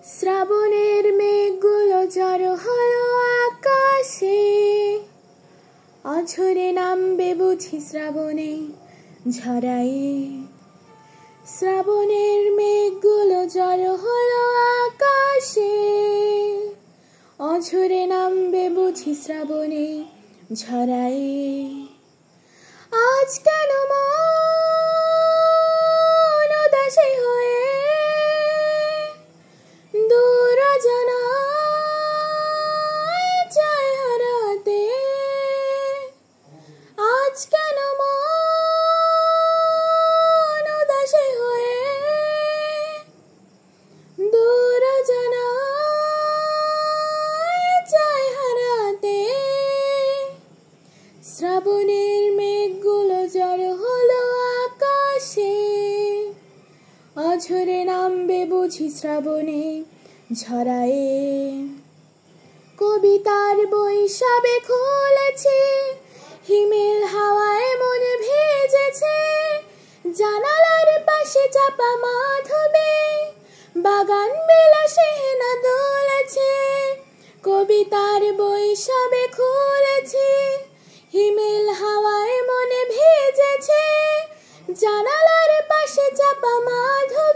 শ্রাবণের মেঘগুলো জড়ো হলো আকাশে, অঝরে নামবে বুঝি শ্রাবণে ঝরায়ে। শ্রাবণের মেঘগুলো জড়ো হলো আকাশে, অঝরে নামবে বুঝি শ্রাবণে ঝরায়ে। আজ কেন মন উদাসী হয়ে দূর অজানায় যায় হারাতে। আজ কেন মন উদাসী হয়ে দূর অজানায় যায় হারাতে। শ্রাবণের মেঘগুলো জড়ো হলো আকাশে, অঝরে নামবে বুঝি শ্রাবণে ঝরায়ে। কবিতার বই সবে খুলেছি, হিমেল হাওয়ায় মন ভেজেছে। জানালার পাশে চাপা মাধবী, বাগান বিলাসে হেনা দুলেছে। কবিতার বই সবে খুলেছি, হিমেল হাওয়ায় মনে ভেজেছে। জানালার পাশে চাপা মাধবী,